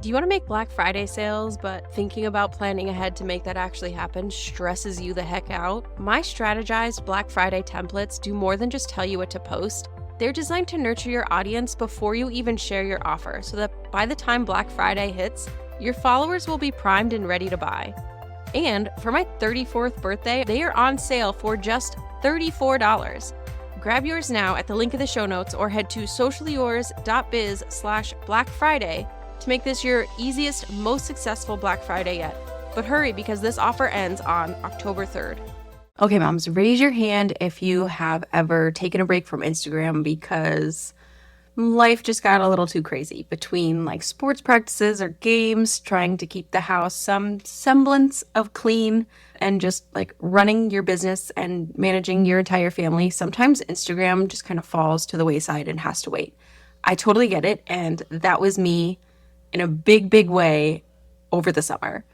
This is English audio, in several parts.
Do you want to make Black Friday sales, but thinking about planning ahead to make that actually happen stresses you the heck out? My strategized Black Friday templates do more than just tell you what to post. They're designed to nurture your audience before you even share your offer, so that by the time Black Friday hits, your followers will be primed and ready to buy. And for my 34th birthday, they are on sale for just $34. Grab yours now at the link in the show notes or head to sociallyyours.biz/Black Friday to make this your easiest, most successful Black Friday yet. But hurry, because this offer ends on October 3rd. Okay, moms, raise your hand if you have ever taken a break from Instagram because life just got a little too crazy between like sports practices or games, trying to keep the house some semblance of clean, and just like running your business and managing your entire family. Sometimes Instagram just kind of falls to the wayside and has to wait. I totally get it. And that was me in a big, big way over the summer.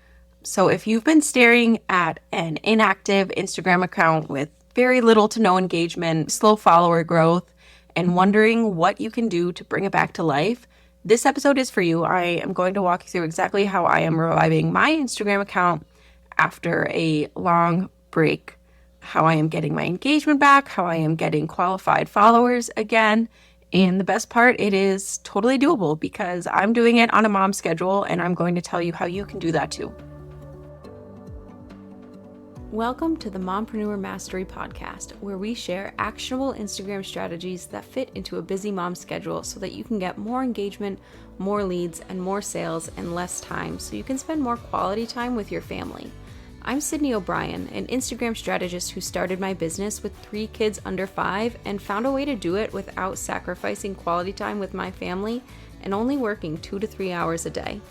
So if you've been staring at an inactive Instagram account with very little to no engagement, slow follower growth, and wondering what you can do to bring it back to life, this episode is for you. I am going to walk you through exactly how I am reviving my Instagram account after a long break, how I am getting my engagement back, how I am getting qualified followers again. And the best part, it is totally doable because I'm doing it on a mom schedule, and I'm going to tell you how you can do that too. Welcome to the Mompreneur Mastery Podcast, where we share actionable Instagram strategies that fit into a busy mom schedule so that you can get more engagement, more leads, and more sales in less time so you can spend more quality time with your family. I'm Sydney O'Brien, an Instagram strategist who started my business with 3 kids under 5 and found a way to do it without sacrificing quality time with my family and only working 2 to 3 hours a day.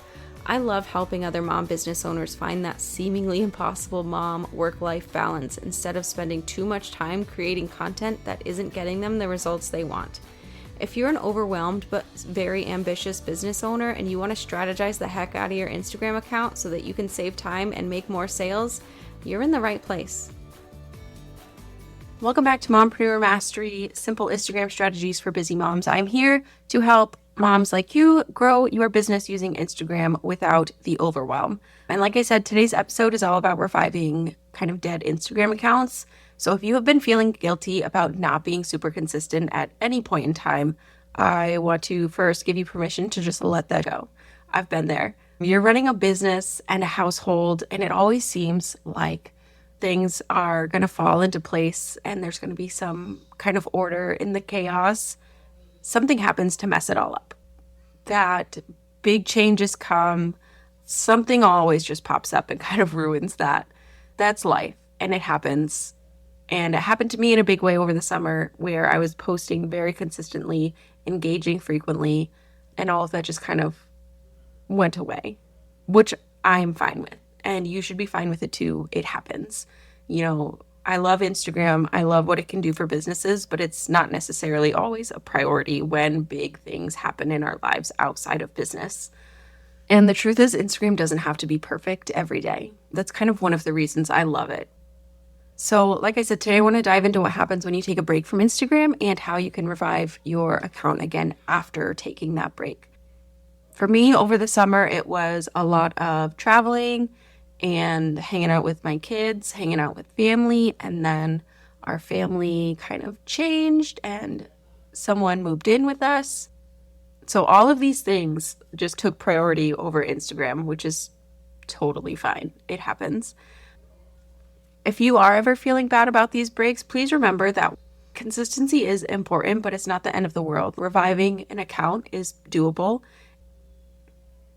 I love helping other mom business owners find that seemingly impossible mom work-life balance instead of spending too much time creating content that isn't getting them the results they want. If you're an overwhelmed but very ambitious business owner and you want to strategize the heck out of your Instagram account so that you can save time and make more sales, you're in the right place. Welcome back to Mompreneur Mastery, simple Instagram strategies for busy moms. I'm here to help moms like you grow your business using Instagram without the overwhelm. And like I said, today's episode is all about reviving kind of dead Instagram accounts. So if you have been feeling guilty about not being super consistent at any point in time, I want to first give you permission to just let that go. I've been there. You're running a business and a household, and it always seems like things are going to fall into place and there's going to be some kind of order in the chaos. Something happens to mess it all up. That big changes come, something always just pops up and kind of ruins that. That's life, and it happens. And it happened to me in a big way over the summer where I was posting very consistently, engaging frequently, and all of that just kind of went away, which I'm fine with. And you should be fine with it too. It happens. You know, I love Instagram. I love what it can do for businesses, but it's not necessarily always a priority when big things happen in our lives outside of business. And the truth is, Instagram doesn't have to be perfect every day. That's kind of one of the reasons I love it. So like I said, today I want to dive into what happens when you take a break from Instagram and how you can revive your account again after taking that break. For me, over the summer, it was a lot of traveling and hanging out with my kids, hanging out with family, and then our family kind of changed and someone moved in with us. So all of these things just took priority over Instagram, which is totally fine. It happens. If you are ever feeling bad about these breaks, please remember that consistency is important, but it's not the end of the world. Reviving an account is doable.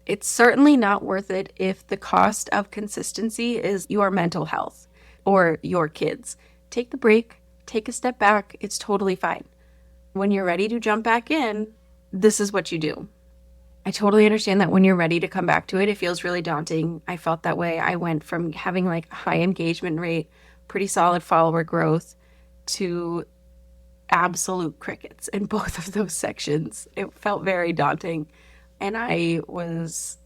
It's certainly not worth it if the cost of consistency is your mental health or your kids. Take the break, take a step back. It's totally fine. When you're ready to jump back in, this is what you do. I totally understand that when you're ready to come back to it, it feels really daunting. I felt that way. I went from having like a high engagement rate, pretty solid follower growth, to absolute crickets in both of those sections. It felt very daunting. And I was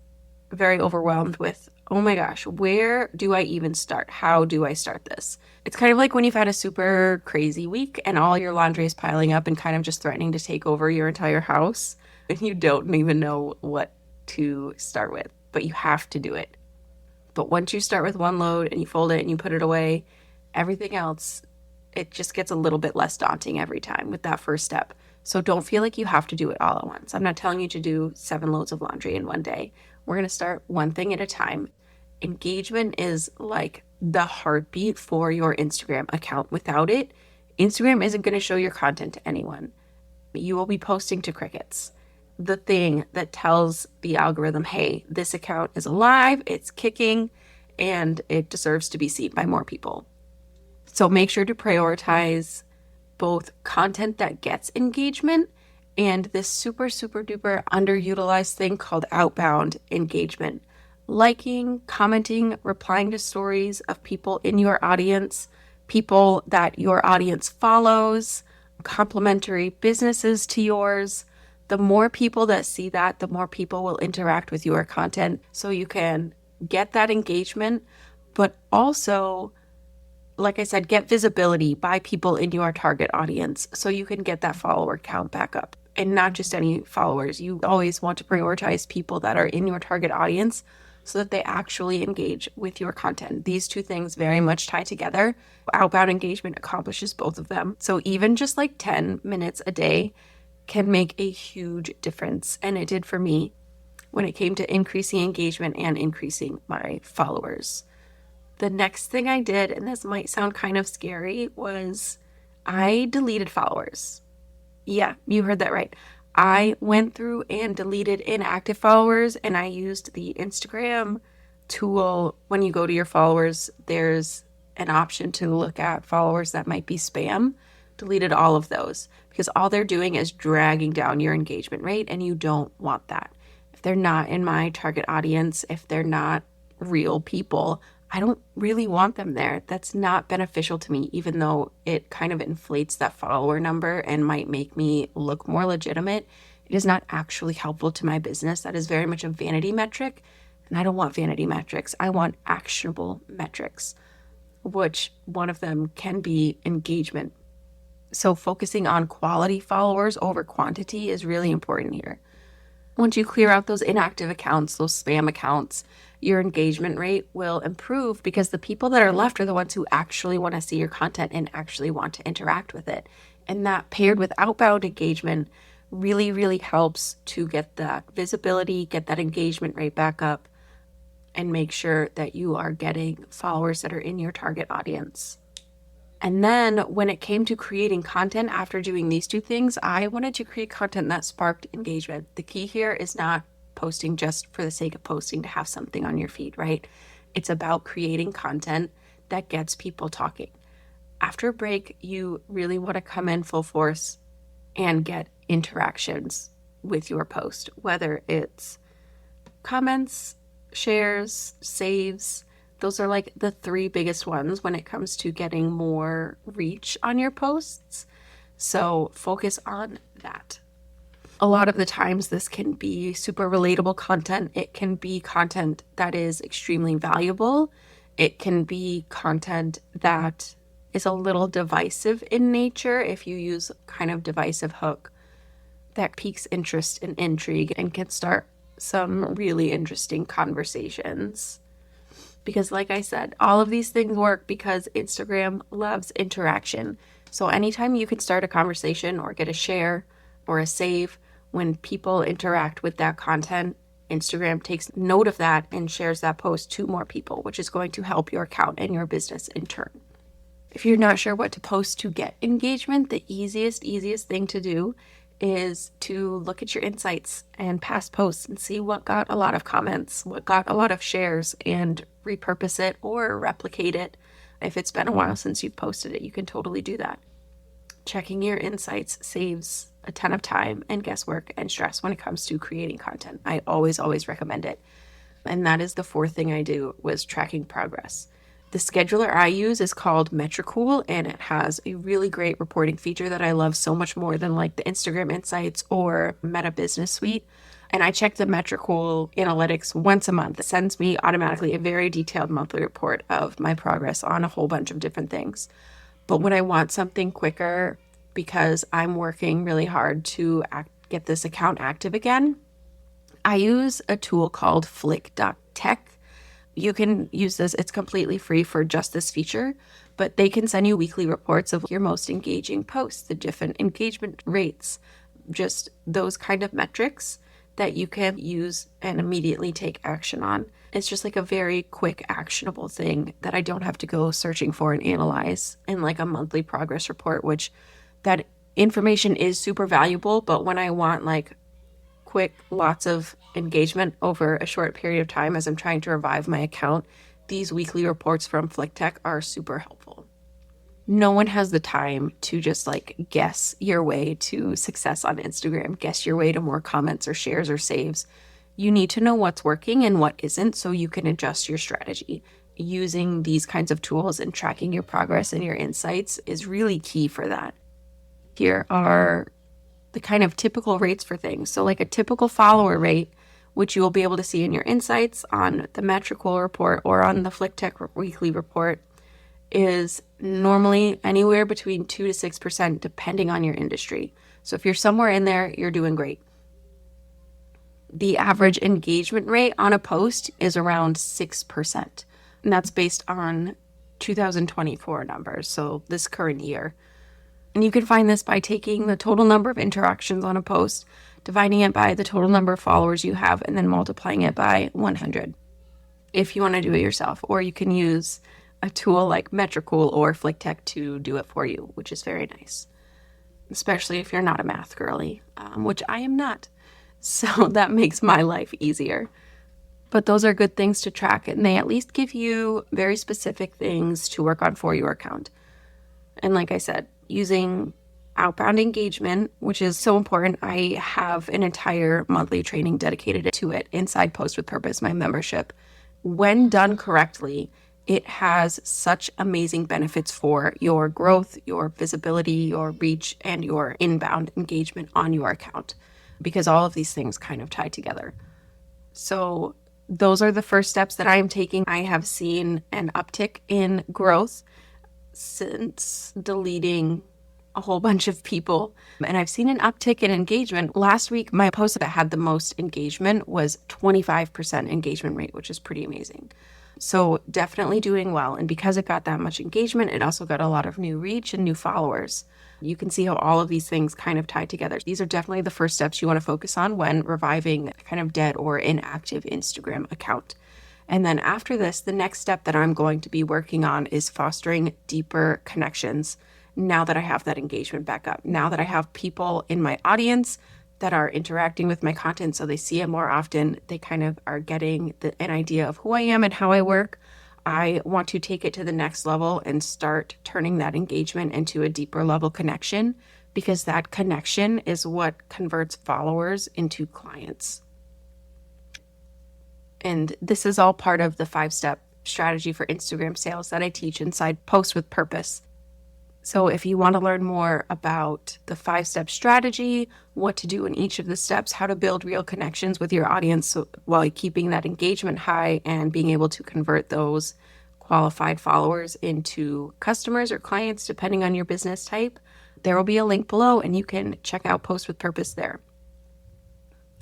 very overwhelmed with, oh my gosh, where do I even start? How do I start this? It's kind of like when you've had a super crazy week and all your laundry is piling up and kind of just threatening to take over your entire house, and you don't even know what to start with, but you have to do it. But once you start with one load and you fold it and you put it away, everything else, it just gets a little bit less daunting every time with that first step. So don't feel like you have to do it all at once. I'm not telling you to do 7 loads of laundry in one day. We're going to start one thing at a time. Engagement is like the heartbeat for your Instagram account. Without it, Instagram isn't going to show your content to anyone. You will be posting to crickets. The thing that tells the algorithm, hey, this account is alive, it's kicking, and it deserves to be seen by more people. So make sure to prioritize both content that gets engagement and this super, super duper underutilized thing called outbound engagement. Liking, commenting, replying to stories of people in your audience, people that your audience follows, complementary businesses to yours. The more people that see that, the more people will interact with your content. So you can get that engagement, but also, like I said, get visibility by people in your target audience so you can get that follower count back up. And not just any followers. You always want to prioritize people that are in your target audience so that they actually engage with your content. These two things very much tie together. Outbound engagement accomplishes both of them. So even just like 10 minutes a day can make a huge difference. And it did for me when it came to increasing engagement and increasing my followers. The next thing I did, and this might sound kind of scary, was I deleted followers. Yeah, you heard that right. I went through and deleted inactive followers, and I used the Instagram tool. When you go to your followers, there's an option to look at followers that might be spam. Deleted all of those because all they're doing is dragging down your engagement rate, and you don't want that. If they're not in my target audience, if they're not real people, I don't really want them there. That's not beneficial to me, even though it kind of inflates that follower number and might make me look more legitimate. It is not actually helpful to my business. That is very much a vanity metric, and I don't want vanity metrics. I want actionable metrics, which one of them can be engagement. So focusing on quality followers over quantity is really important here. Once you clear out those inactive accounts, those spam accounts, your engagement rate will improve because the people that are left are the ones who actually want to see your content and actually want to interact with it. And that paired with outbound engagement really, really helps to get that visibility, get that engagement rate back up, and make sure that you are getting followers that are in your target audience. And then when it came to creating content after doing these two things, I wanted to create content that sparked engagement. The key here is not posting just for the sake of posting to have something on your feed, right? It's about creating content that gets people talking. After a break, you really want to come in full force and get interactions with your post, whether it's comments, shares, saves. Those are like the 3 biggest ones when it comes to getting more reach on your posts. So focus on that. A lot of the times this can be super relatable content. It can be content that is extremely valuable. It can be content that is a little divisive in nature if you use kind of divisive hook that piques interest and intrigue and can start some really interesting conversations. Because like I said, all of these things work because Instagram loves interaction. So anytime you can start a conversation or get a share or a save, when people interact with that content, Instagram takes note of that and shares that post to more people, which is going to help your account and your business in turn. If you're not sure what to post to get engagement, the easiest thing to do is to look at your insights and past posts and see what got a lot of comments, what got a lot of shares, and repurpose it or replicate it. If it's been a while since you've posted it, you can totally do that. Checking your insights saves a ton of time and guesswork and stress when it comes to creating content. I always recommend it. And that is the 4th thing I do, was tracking progress. The scheduler I use is called Metricool, and it has a really great reporting feature that I love so much more than like the Instagram Insights or Meta Business Suite. And I check the Metricool analytics once a month. It sends me automatically a very detailed monthly report of my progress on a whole bunch of different things. But when I want something quicker, because I'm working really hard to get this account active again, I use a tool called flick.tech. You can use this. It's completely free for just this feature, but they can send you weekly reports of your most engaging posts, the different engagement rates, just those kind of metrics that you can use and immediately take action on. It's just like a very quick, actionable thing that I don't have to go searching for and analyze in like a monthly progress report, which that information is super valuable. But when I want like quick, lots of engagement over a short period of time as I'm trying to revive my account, these weekly reports from FlickTech are super helpful. No one has the time to just like guess your way to success on Instagram, guess your way to more comments or shares or saves. You need to know what's working and what isn't so you can adjust your strategy. Using these kinds of tools and tracking your progress and your insights is really key for that. Here are the kind of typical rates for things. So like a typical follower rate, which you will be able to see in your insights on the metrical report or on the FlickTech weekly report, is normally anywhere between 2 to 6% depending on your industry. So if you're somewhere in there, you're doing great. The average engagement rate on a post is around 6%. And that's based on 2024 numbers, so this current year. And you can find this by taking the total number of interactions on a post, dividing it by the total number of followers you have, and then multiplying it by 100 if you want to do it yourself. Or you can use a tool like Metricool or FlickTech to do it for you, which is very nice, especially if you're not a math girly, which I am not. So that makes my life easier. But those are good things to track, and they at least give you very specific things to work on for your account. And like I said, using outbound engagement, which is so important. I have an entire monthly training dedicated to it inside Post with Purpose, my membership. When done correctly, it has such amazing benefits for your growth, your visibility, your reach, and your inbound engagement on your account, because all of these things kind of tie together. So those are the first steps that I am taking. I have seen an uptick in growth since deleting a whole bunch of people, and I've seen an uptick in engagement. Last week, my post that had the most engagement was 25% engagement rate, which is pretty amazing. So definitely doing well. And because it got that much engagement, it also got a lot of new reach and new followers. You can see how all of these things kind of tie together. These are definitely the first steps you want to focus on when reviving a kind of dead or inactive Instagram account. And then after this, the next step that I'm going to be working on is fostering deeper connections now that I have that engagement back up. Now that I have people in my audience that are interacting with my content so they see it more often, they kind of are getting an idea of who I am and how I work. I want to take it to the next level and start turning that engagement into a deeper level connection, because that connection is what converts followers into clients. And this is all part of the 5-step strategy for Instagram sales that I teach inside Post with Purpose. So if you want to learn more about the 5-step strategy, what to do in each of the steps, how to build real connections with your audience while keeping that engagement high and being able to convert those qualified followers into customers or clients, depending on your business type, there will be a link below and you can check out Post with Purpose there.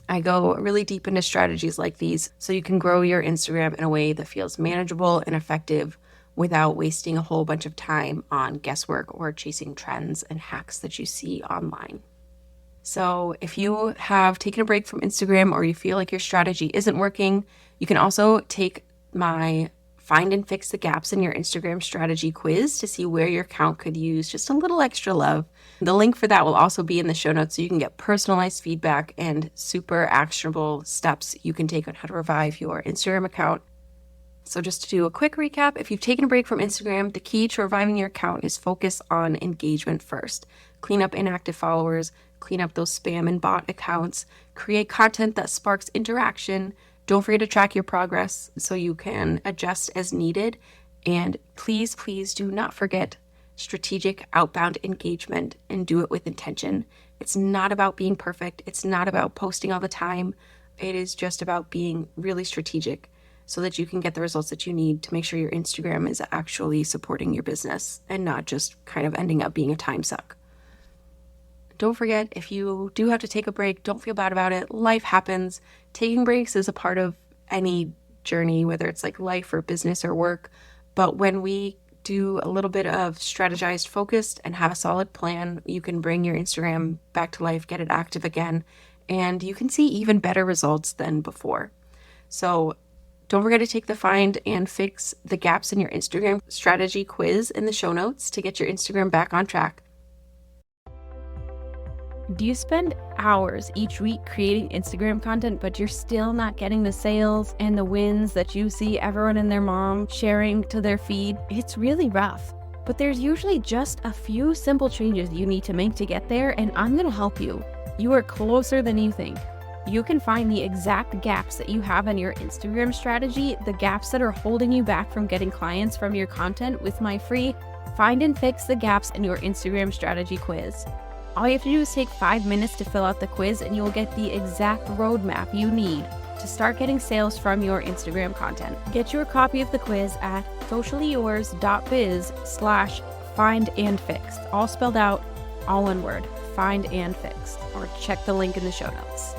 I go really deep into strategies like these so you can grow your Instagram in a way that feels manageable and effective without wasting a whole bunch of time on guesswork or chasing trends and hacks that you see online. So if you have taken a break from Instagram or you feel like your strategy isn't working, you can also take my Find and Fix the Gaps in Your Instagram Strategy quiz to see where your account could use just a little extra love. The link for that will also be in the show notes so you can get personalized feedback and super actionable steps you can take on how to revive your Instagram account. So just to do a quick recap, if you've taken a break from Instagram, the key to reviving your account is focus on engagement first. Clean up inactive followers, clean up those spam and bot accounts, create content that sparks interaction. Don't forget to track your progress so you can adjust as needed. And please, please do not forget strategic outbound engagement and do it with intention. It's not about being perfect. It's not about posting all the time. It is just about being really strategic so that you can get the results that you need to make sure your Instagram is actually supporting your business and not just kind of ending up being a time suck. Don't forget, if you do have to take a break, don't feel bad about it. Life happens. Taking breaks is a part of any journey, whether it's like life or business or work. But when we do a little bit of strategized, focused, and have a solid plan, you can bring your Instagram back to life, get it active again, and you can see even better results than before. So don't forget to take the Find and Fix the Gaps in Your Instagram strategy quiz in the show notes to get your Instagram back on track. Do you spend hours each week creating Instagram content, but you're still not getting the sales and the wins that you see everyone and their mom sharing to their feed? It's really rough, but there's usually just a few simple changes you need to make to get there, and I'm going to help you. You are closer than you think. You can find the exact gaps that you have in your Instagram strategy, the gaps that are holding you back from getting clients from your content, with my free Find and Fix the Gaps in Your Instagram Strategy quiz. All you have to do is take 5 minutes to fill out the quiz, and you will get the exact roadmap you need to start getting sales from your Instagram content. Get your copy of the quiz at sociallyyours.biz/findandfixed. All spelled out, all one word, find and fixed, or check the link in the show notes.